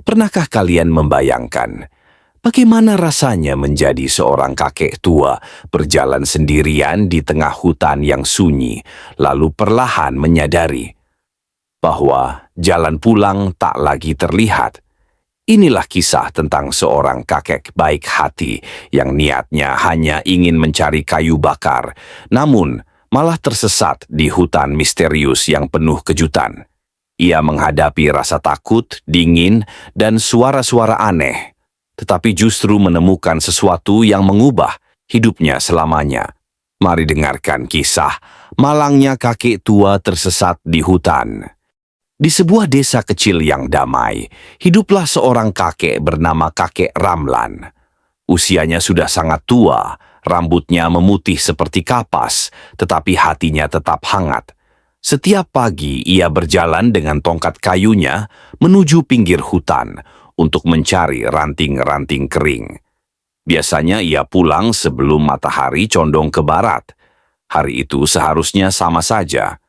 Pernahkah kalian membayangkan bagaimana rasanya menjadi seorang kakek tua berjalan sendirian di tengah hutan yang sunyi, lalu perlahan menyadari bahwa jalan pulang tak lagi terlihat? Inilah kisah tentang seorang kakek baik hati yang niatnya hanya ingin mencari kayu bakar, namun malah tersesat di hutan misterius yang penuh kejutan. Ia menghadapi rasa takut, dingin, dan suara-suara aneh, tetapi justru menemukan sesuatu yang mengubah hidupnya selamanya. Mari dengarkan kisah malangnya kakek tua tersesat di hutan. Di sebuah desa kecil yang damai, hiduplah seorang kakek bernama kakek Ramlan. Usianya sudah sangat tua, rambutnya memutih seperti kapas, tetapi hatinya tetap hangat. Setiap pagi ia berjalan dengan tongkat kayunya menuju pinggir hutan untuk mencari ranting-ranting kering. Biasanya ia pulang sebelum matahari condong ke barat. Hari itu seharusnya sama saja.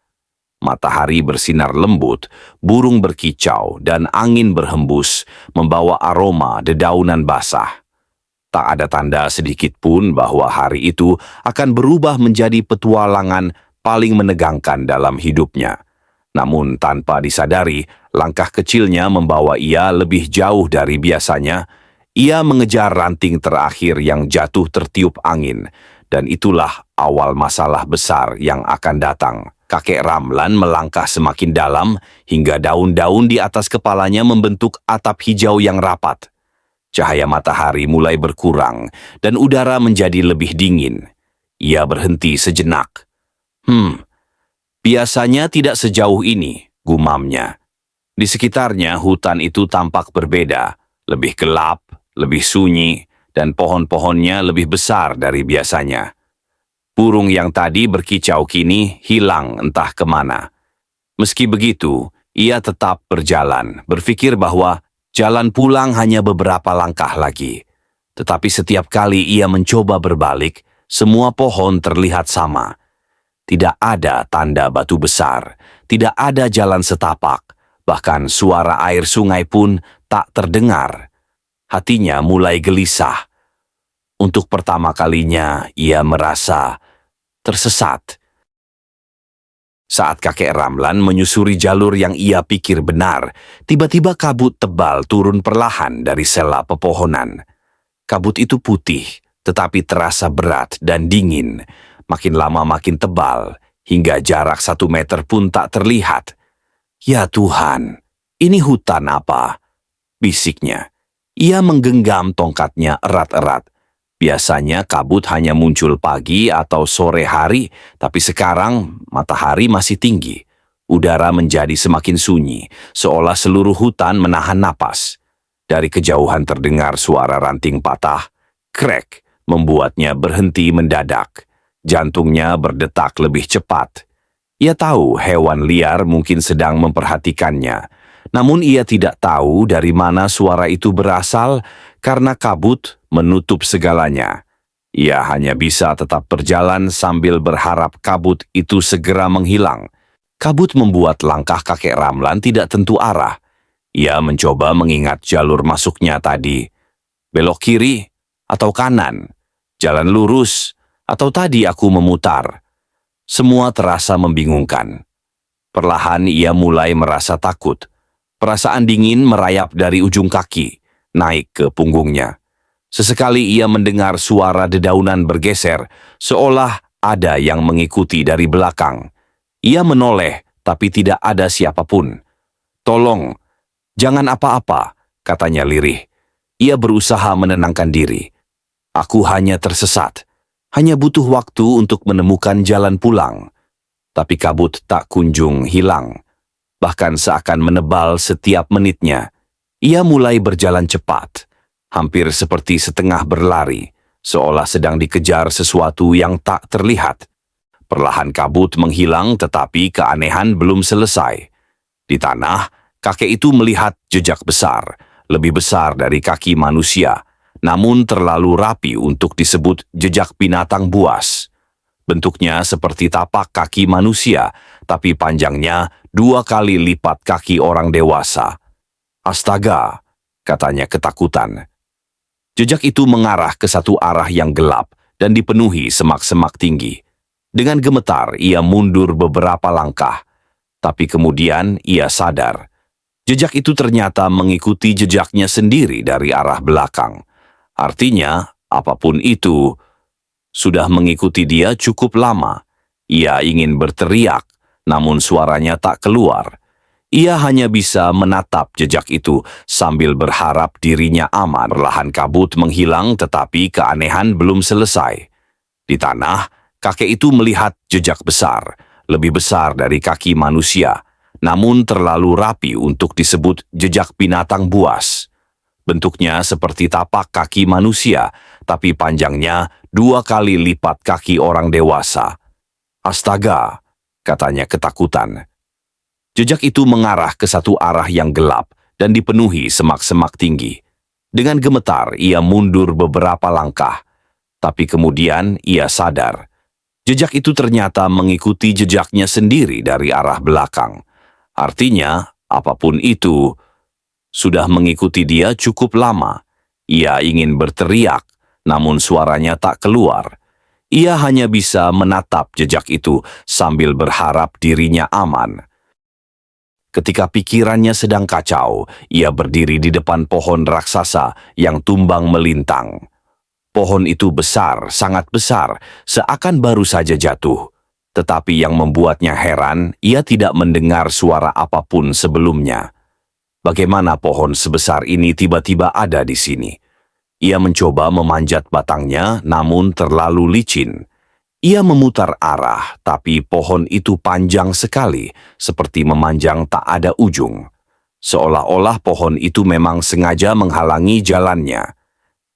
Matahari bersinar lembut, burung berkicau, dan angin berhembus membawa aroma dedaunan basah. Tak ada tanda sedikit pun bahwa hari itu akan berubah menjadi petualangan paling menegangkan dalam hidupnya. Namun tanpa disadari, langkah kecilnya membawa ia lebih jauh dari biasanya. Ia mengejar ranting terakhir yang jatuh tertiup angin, dan itulah awal masalah besar yang akan datang. Kakek Ramlan melangkah semakin dalam hingga daun-daun di atas kepalanya membentuk atap hijau yang rapat. Cahaya matahari mulai berkurang dan udara menjadi lebih dingin. Ia berhenti sejenak. Biasanya tidak sejauh ini, gumamnya. Di sekitarnya hutan itu tampak berbeda, lebih gelap, lebih sunyi, dan pohon-pohonnya lebih besar dari biasanya. Burung yang tadi berkicau kini hilang entah kemana. Meski begitu, ia tetap berjalan, berpikir bahwa jalan pulang hanya beberapa langkah lagi. Tetapi setiap kali ia mencoba berbalik, semua pohon terlihat sama. Tidak ada tanda batu besar, tidak ada jalan setapak, bahkan suara air sungai pun tak terdengar. Hatinya mulai gelisah. Untuk pertama kalinya ia merasa tersesat. Saat kakek Ramlan menyusuri jalur yang ia pikir benar, tiba-tiba kabut tebal turun perlahan dari sela pepohonan. Kabut itu putih, tetapi terasa berat dan dingin. Makin lama makin tebal, hingga jarak 1 meter pun tak terlihat. Ya Tuhan, ini hutan apa? Bisiknya. Ia menggenggam tongkatnya erat-erat. Biasanya kabut hanya muncul pagi atau sore hari, tapi sekarang matahari masih tinggi. Udara menjadi semakin sunyi, seolah seluruh hutan menahan napas. Dari kejauhan terdengar suara ranting patah. Krek membuatnya berhenti mendadak. Jantungnya berdetak lebih cepat. Ia tahu hewan liar mungkin sedang memperhatikannya. Namun ia tidak tahu dari mana suara itu berasal karena kabut menutup segalanya. Ia hanya bisa tetap berjalan sambil berharap kabut itu segera menghilang. Kabut membuat langkah kakek Ramlan tidak tentu arah. Ia mencoba mengingat jalur masuknya tadi. Belok kiri atau kanan? Jalan lurus? Atau tadi aku memutar? Semua terasa membingungkan. Perlahan ia mulai merasa takut. Perasaan dingin merayap dari ujung kaki, naik ke punggungnya. Sesekali ia mendengar suara dedaunan bergeser, seolah ada yang mengikuti dari belakang. Ia menoleh, tapi tidak ada siapapun. "Tolong, jangan apa-apa," katanya lirih. Ia berusaha menenangkan diri. "Aku hanya tersesat. Hanya butuh waktu untuk menemukan jalan pulang." Tapi kabut tak kunjung hilang. Bahkan seakan menebal setiap menitnya. Ia mulai berjalan cepat, hampir seperti setengah berlari, seolah sedang dikejar sesuatu yang tak terlihat. Perlahan kabut menghilang, tetapi keanehan belum selesai. Di tanah, kakek itu melihat jejak besar, lebih besar dari kaki manusia, namun terlalu rapi untuk disebut jejak binatang buas. Bentuknya seperti tapak kaki manusia, tapi panjangnya 2 kali lipat kaki orang dewasa. Astaga, katanya ketakutan. Jejak itu mengarah ke satu arah yang gelap dan dipenuhi semak-semak tinggi. Dengan gemetar, ia mundur beberapa langkah. Tapi kemudian ia sadar. Jejak itu ternyata mengikuti jejaknya sendiri dari arah belakang. Artinya, apapun itu, sudah mengikuti dia cukup lama. Ia ingin berteriak, namun suaranya tak keluar. Ia hanya bisa menatap jejak itu sambil berharap dirinya aman. Perlahan kabut menghilang, tetapi keanehan belum selesai. Di tanah, kakek itu melihat jejak besar, lebih besar dari kaki manusia, namun terlalu rapi untuk disebut jejak binatang buas. Bentuknya seperti tapak kaki manusia, tapi panjangnya 2 kali lipat kaki orang dewasa. Astaga, katanya ketakutan. Jejak itu mengarah ke satu arah yang gelap dan dipenuhi semak-semak tinggi. Dengan gemetar, ia mundur beberapa langkah. Tapi kemudian ia sadar. Jejak itu ternyata mengikuti jejaknya sendiri dari arah belakang. Artinya, apapun itu, sudah mengikuti dia cukup lama. Ia ingin berteriak, namun suaranya tak keluar. Ia hanya bisa menatap jejak itu sambil berharap dirinya aman. Ketika pikirannya sedang kacau, ia berdiri di depan pohon raksasa yang tumbang melintang. Pohon itu besar, sangat besar, seakan baru saja jatuh. Tetapi yang membuatnya heran, ia tidak mendengar suara apapun sebelumnya. Bagaimana pohon sebesar ini tiba-tiba ada di sini? Ia mencoba memanjat batangnya, namun terlalu licin. Ia memutar arah, tapi pohon itu panjang sekali, seperti memanjang tak ada ujung. Seolah-olah pohon itu memang sengaja menghalangi jalannya.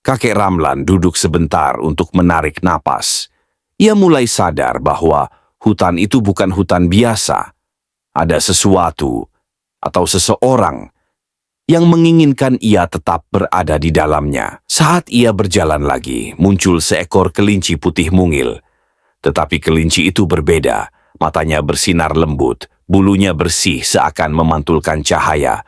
Kakek Ramlan duduk sebentar untuk menarik napas. Ia mulai sadar bahwa hutan itu bukan hutan biasa. Ada sesuatu atau seseorang yang menginginkan ia tetap berada di dalamnya. Saat ia berjalan lagi, muncul seekor kelinci putih mungil. Tetapi kelinci itu berbeda, matanya bersinar lembut, bulunya bersih seakan memantulkan cahaya.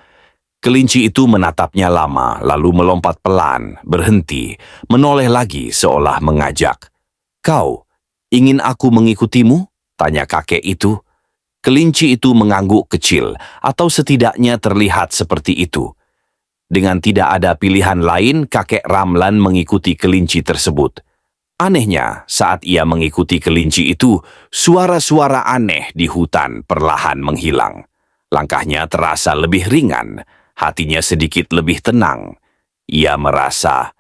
Kelinci itu menatapnya lama, lalu melompat pelan, berhenti, menoleh lagi seolah mengajak. "Kau, ingin aku mengikutimu?" tanya kakek itu. Kelinci itu mengangguk kecil, atau setidaknya terlihat seperti itu. Dengan tidak ada pilihan lain, kakek Ramlan mengikuti kelinci tersebut. Anehnya, saat ia mengikuti kelinci itu, suara-suara aneh di hutan perlahan menghilang. Langkahnya terasa lebih ringan, hatinya sedikit lebih tenang. Ia merasa,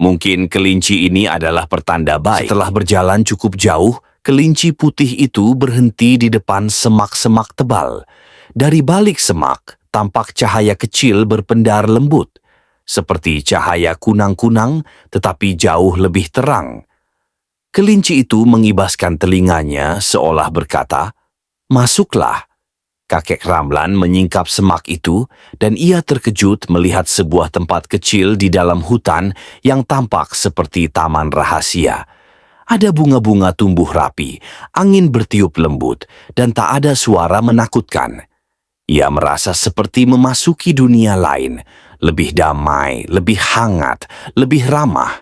mungkin kelinci ini adalah pertanda baik. Setelah berjalan cukup jauh, kelinci putih itu berhenti di depan semak-semak tebal. Dari balik semak, tampak cahaya kecil berpendar lembut. Seperti cahaya kunang-kunang, tetapi jauh lebih terang. Kelinci itu mengibaskan telinganya seolah berkata, "Masuklah." Kakek Ramlan menyingkap semak itu, dan ia terkejut melihat sebuah tempat kecil di dalam hutan yang tampak seperti taman rahasia. Ada bunga-bunga tumbuh rapi, angin bertiup lembut, dan tak ada suara menakutkan. Ia merasa seperti memasuki dunia lain, lebih damai, lebih hangat, lebih ramah.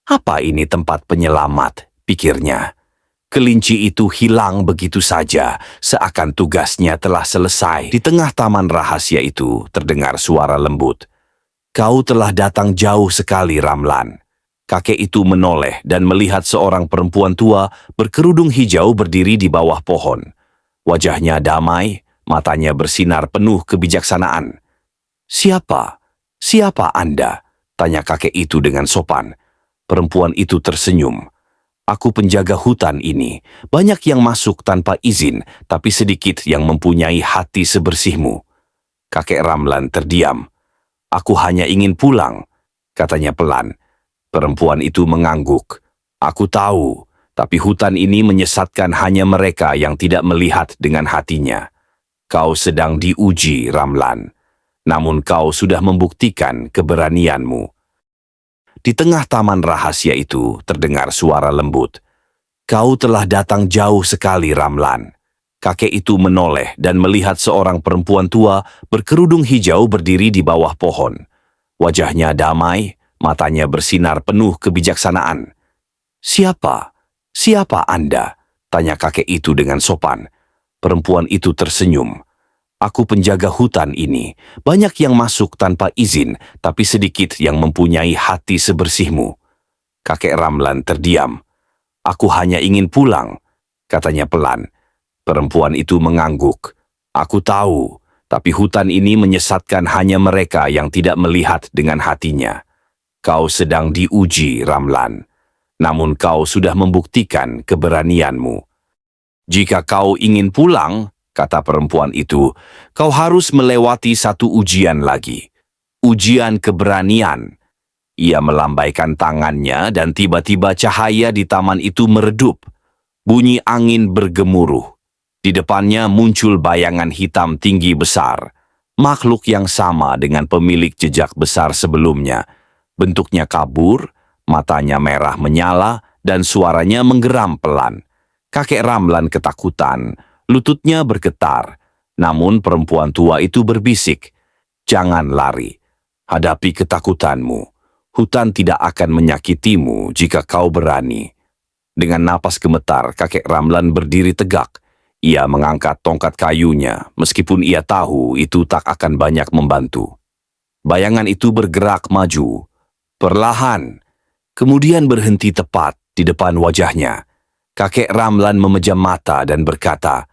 Apa ini tempat penyelamat, pikirnya. Kelinci itu hilang begitu saja, seakan tugasnya telah selesai. Di tengah taman rahasia itu terdengar suara lembut. "Kau telah datang jauh sekali, Ramlan." Kakek itu menoleh dan melihat seorang perempuan tua berkerudung hijau berdiri di bawah pohon. Wajahnya damai, matanya bersinar penuh kebijaksanaan. "Siapa? Siapa Anda?" tanya kakek itu dengan sopan. Perempuan itu tersenyum. "Aku penjaga hutan ini. Banyak yang masuk tanpa izin, tapi sedikit yang mempunyai hati sebersihmu." Kakek Ramlan terdiam. "Aku hanya ingin pulang," katanya pelan. Perempuan itu mengangguk. "Aku tahu, tapi hutan ini menyesatkan hanya mereka yang tidak melihat dengan hatinya. Kau sedang diuji, Ramlan. Namun kau sudah membuktikan keberanianmu." Di tengah taman rahasia itu terdengar suara lembut. "Kau telah datang jauh sekali, Ramlan." Kakek itu menoleh dan melihat seorang perempuan tua berkerudung hijau berdiri di bawah pohon. Wajahnya damai, matanya bersinar penuh kebijaksanaan. "Siapa? Siapa Anda?" tanya kakek itu dengan sopan. Perempuan itu tersenyum. "Aku penjaga hutan ini. Banyak yang masuk tanpa izin, tapi sedikit yang mempunyai hati sebersihmu." Kakek Ramlan terdiam. "Aku hanya ingin pulang," katanya pelan. Perempuan itu mengangguk. "Aku tahu, tapi hutan ini menyesatkan hanya mereka yang tidak melihat dengan hatinya. Kau sedang diuji, Ramlan. Namun kau sudah membuktikan keberanianmu. Jika kau ingin pulang," kata perempuan itu, "kau harus melewati satu ujian lagi. Ujian keberanian." Ia melambaikan tangannya dan tiba-tiba cahaya di taman itu meredup. Bunyi angin bergemuruh. Di depannya muncul bayangan hitam tinggi besar. Makhluk yang sama dengan pemilik jejak besar sebelumnya. Bentuknya kabur, matanya merah menyala, dan suaranya menggeram pelan. Kakek Ramlan ketakutan, lututnya bergetar. Namun perempuan tua itu berbisik, "Jangan lari. Hadapi ketakutanmu. Hutan tidak akan menyakitimu jika kau berani." Dengan napas gemetar, kakek Ramlan berdiri tegak. Ia mengangkat tongkat kayunya, meskipun ia tahu itu tak akan banyak membantu. Bayangan itu bergerak maju, perlahan, kemudian berhenti tepat di depan wajahnya. Kakek Ramlan memejam mata dan berkata,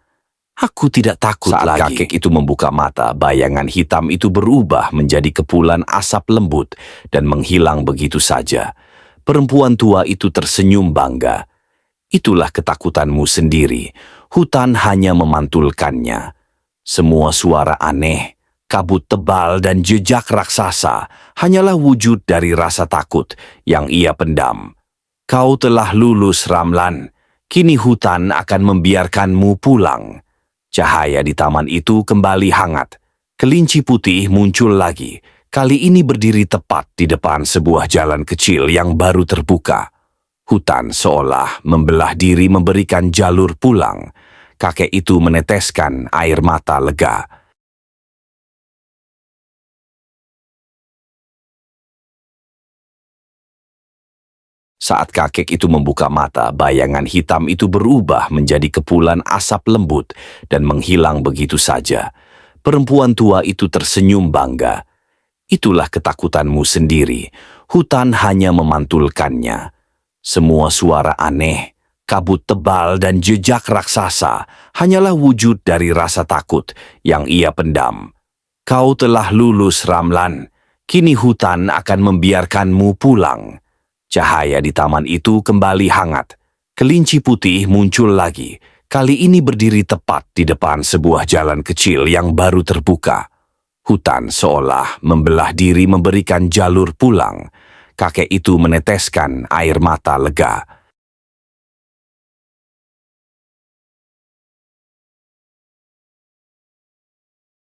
"Aku tidak takut lagi." Saat kakek itu membuka mata, bayangan hitam itu berubah menjadi kepulan asap lembut dan menghilang begitu saja. Perempuan tua itu tersenyum bangga. "Itulah ketakutanmu sendiri. Hutan hanya memantulkannya. Semua suara aneh, kabut tebal dan jejak raksasa hanyalah wujud dari rasa takut yang ia pendam. Kau telah lulus, Ramlan. Kini hutan akan membiarkanmu pulang." Cahaya di taman itu kembali hangat. Kelinci putih muncul lagi, kali ini berdiri tepat di depan sebuah jalan kecil yang baru terbuka. Hutan seolah membelah diri memberikan jalur pulang. Kakek itu meneteskan air mata lega. Saat kakek itu membuka mata, bayangan hitam itu berubah menjadi kepulan asap lembut dan menghilang begitu saja. Perempuan tua itu tersenyum bangga. "Itulah ketakutanmu sendiri. Hutan hanya memantulkannya. Semua suara aneh, kabut tebal dan jejak raksasa hanyalah wujud dari rasa takut yang ia pendam. Kau telah lulus, Ramlan. Kini hutan akan membiarkanmu pulang." Cahaya di taman itu kembali hangat. Kelinci putih muncul lagi, kali ini berdiri tepat di depan sebuah jalan kecil yang baru terbuka. Hutan seolah membelah diri memberikan jalur pulang. Kakek itu meneteskan air mata lega.